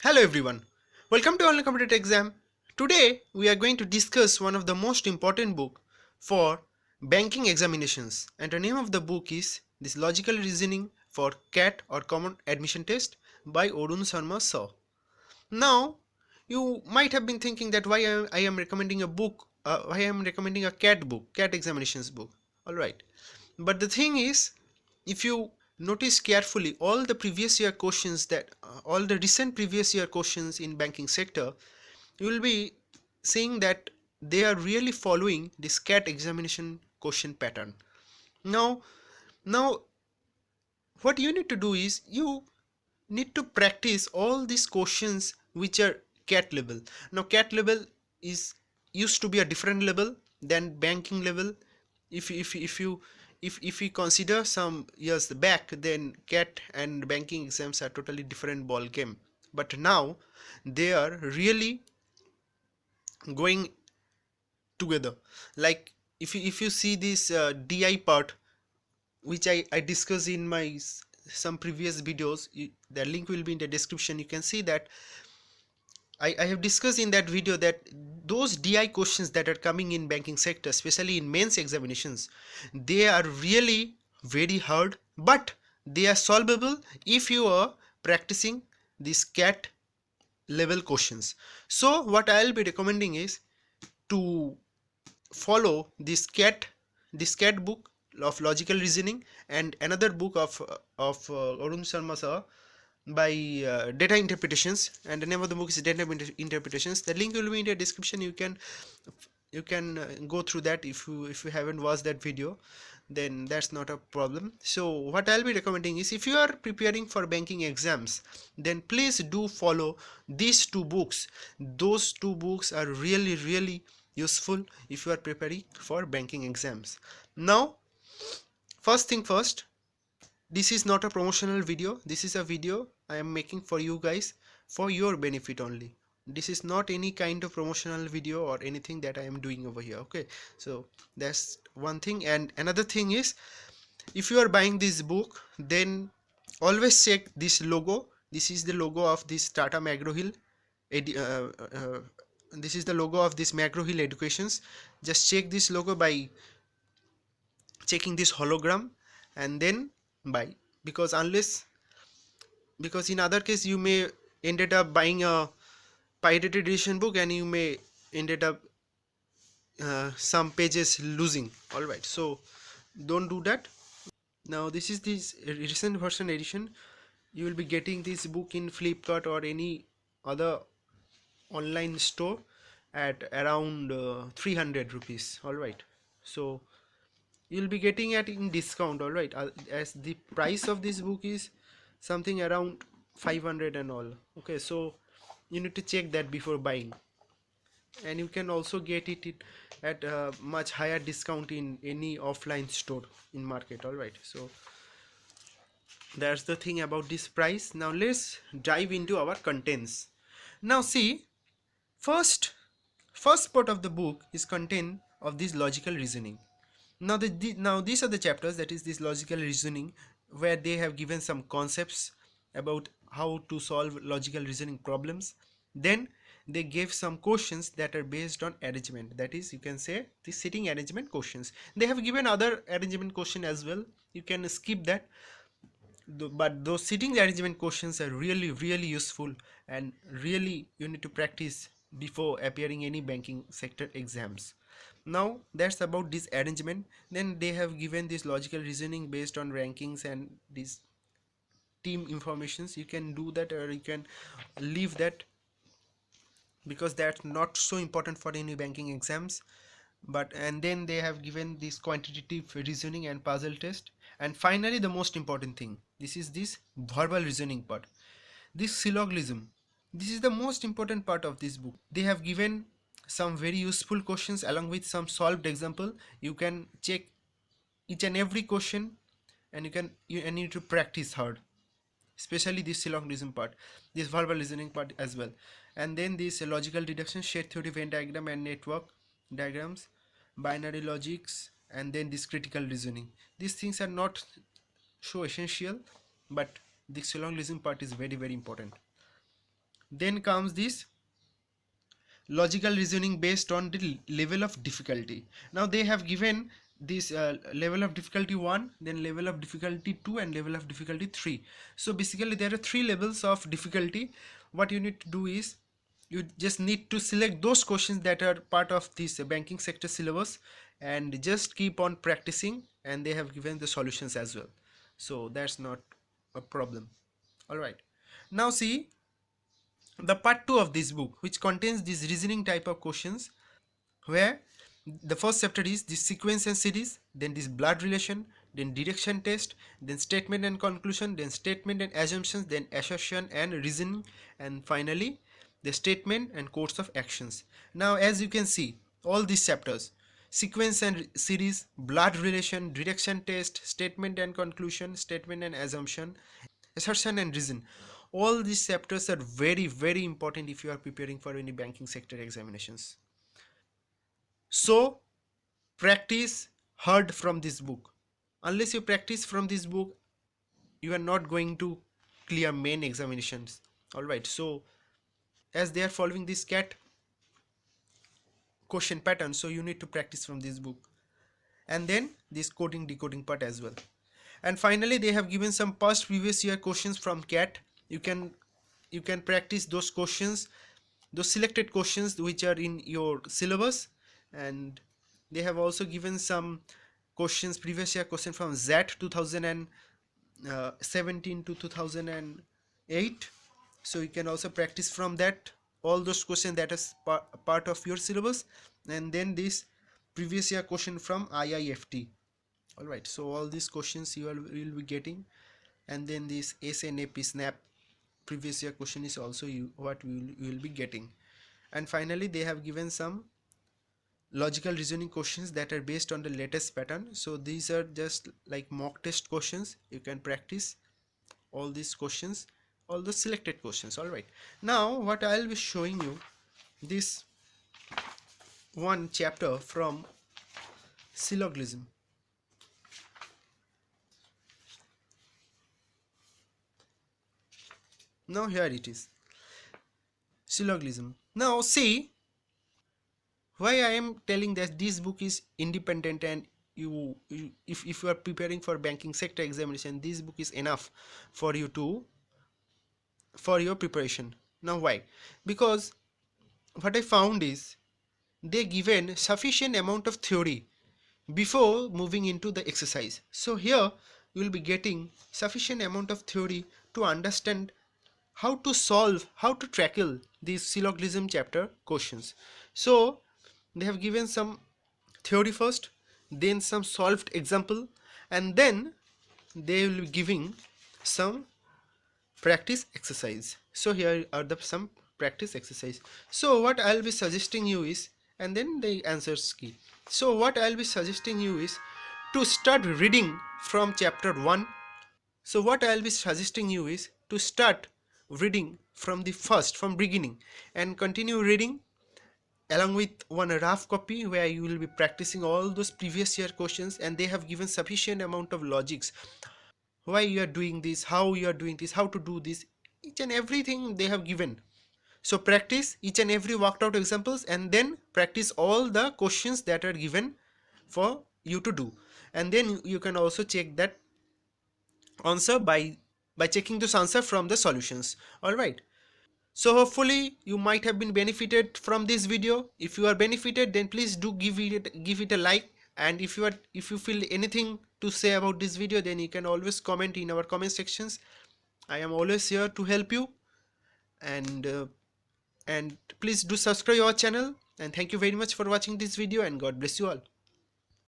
Hello everyone, welcome to Online Competitive Exam. Today we are going to discuss one of the most important book for banking examinations, and the name of the book is this Logical Reasoning for CAT or Common Admission Test by Arun Sharma sir. Now you might have been thinking that why I am recommending a book, why I am recommending a CAT book, CAT examinations book. Alright, but the thing is, if you notice carefully all the previous year questions all the recent previous year questions in banking sector, you will be seeing that they are really following this CAT examination question pattern. Now what you need to do is you need to practice all these questions which are CAT level. Now CAT level is used to be a different level than banking level. If we consider some years back, then CAT and banking exams are totally different ball game. But now they are really going together. Like if you see this DI part, which I discussed in my some previous videos, the link will be in the description. You can see that I have discussed in that video that those DI questions that are coming in banking sector, especially in mains examinations, they are really very hard, but they are solvable if you are practicing these CAT level questions. So what I'll be recommending is to follow this CAT book of logical reasoning and another book of Arun Sharma sir by data interpretations, and the name of the book is data interpretations. The link will be in the description. You can go through that. If you haven't watched that video, then that's not a problem. So what I'll be recommending is, if you are preparing for banking exams, then please do follow these two books. Those two books are really useful if you are preparing for banking exams. Now, first thing first, this is not a promotional video. This is a video I am making for you guys, for your benefit only. This is not any kind of promotional video or anything that I am doing over here. Okay, so that's one thing. And another thing is, if you are buying this book, then always check this logo. This is the logo of this Tata McGraw-Hill. This is the logo of this McGraw-Hill Educations. Just check this logo by checking this hologram and then buy, because in other case you may ended up buying a pirated edition book and you may ended up some pages losing. All right, so don't do that. Now this is this recent version edition. You will be getting this book in Flipkart or any other online store at around 300 rupees. All right, so you'll be getting it in discount. All right, as the price of this book is something around 500 and all. Okay, so you need to check that before buying, and you can also get it at a much higher discount in any offline store in market. All right, so that's the thing about this price. Now let's dive into our contents. Now see, first part of the book is content of this logical reasoning. Now these are the chapters, that is this logical reasoning, where they have given some concepts about how to solve logical reasoning problems. Then they gave some questions that are based on arrangement, that is, you can say the sitting arrangement questions. They have given other arrangement question as well, you can skip that, but those sitting arrangement questions are really useful, and really you need to practice before appearing any banking sector exams. Now that's about this arrangement. Then they have given this logical reasoning based on rankings and these team informations. You can do that or you can leave that, because that's not so important for any banking exams. And then they have given this quantitative reasoning and puzzle test. And finally, the most important thing, this is this verbal reasoning part, this syllogism. This is the most important part of this book. They have given some very useful questions along with some solved example. You can check each and every question, and you need to practice hard, especially this syllogism part, this verbal reasoning part as well. And then this logical deduction, shared theory, Venn diagram and network diagrams, binary logics, and then this critical reasoning. These things are not so essential, but the syllogism part is very important. Then comes this logical reasoning based on the level of difficulty. Now they have given this level of difficulty 1, then level of difficulty 2, and level of difficulty 3. So basically there are 3 levels of difficulty. What you need to do is you just need to select those questions that are part of this banking sector syllabus and just keep on practicing, and they have given the solutions as well, so that's not a problem. All right, now see the part 2 of this book, which contains these reasoning type of questions, where the first chapter is the sequence and series, then this blood relation, then direction test, then statement and conclusion, then statement and assumptions, then assertion and reasoning, and finally the statement and course of actions. Now as you can see, all these chapters, sequence and series, blood relation, direction test, statement and conclusion, statement and assumption, assertion and reason, all these chapters are very important if you are preparing for any banking sector examinations. So practice hard from this book. Unless you practice from this book, you are not going to clear main examinations. All right, so as they are following this cat question pattern, so you need to practice from this book, and then this coding decoding part as well. And finally they have given some past previous year questions from cat. You can practice those questions, those selected questions which are in your syllabus. And they have also given some questions, previous year question from ZAT 2017 to 2008, so you can also practice from that, all those questions that is part of your syllabus. And then this previous year question from IIFT. All right, so all these questions you will be getting. And then this SNAP snap previous year question is also what you will be getting. And finally they have given some logical reasoning questions that are based on the latest pattern. So these are just like mock test questions. You can practice all these questions, all the selected questions. All right, now what I'll be showing you, this one chapter from syllogism. Now here it is, syllogism. Now see why I am telling that this book is independent, and if you are preparing for banking sector examination, this book is enough for you to, for your preparation. Now why? Because what I found is they given sufficient amount of theory before moving into the exercise. So here you will be getting sufficient amount of theory to understand how to solve, how to tackle these syllogism chapter questions. So they have given some theory first, then some solved example, and then they will be giving some practice exercise. So here are the some practice exercise. So what I'll be suggesting you is, and then the answers key. So what I'll be suggesting you is to start reading from chapter 1. So what I'll be suggesting you is to start reading from the first, from beginning, and continue reading along with one rough copy where you will be practicing all those previous year questions, and they have given sufficient amount of logics, why you are doing this, how you are doing this, how to do this, each and everything they have given. So practice each and every worked out examples, and then practice all the questions that are given for you to do, and then you can also check that answer by checking this answer from the solutions. All right, so hopefully you might have been benefited from this video. If you are benefited, then please do give it a like, and if you feel anything to say about this video, then you can always comment in our comment sections. I am always here to help you, and please do subscribe our channel, and thank you very much for watching this video, and God bless you all.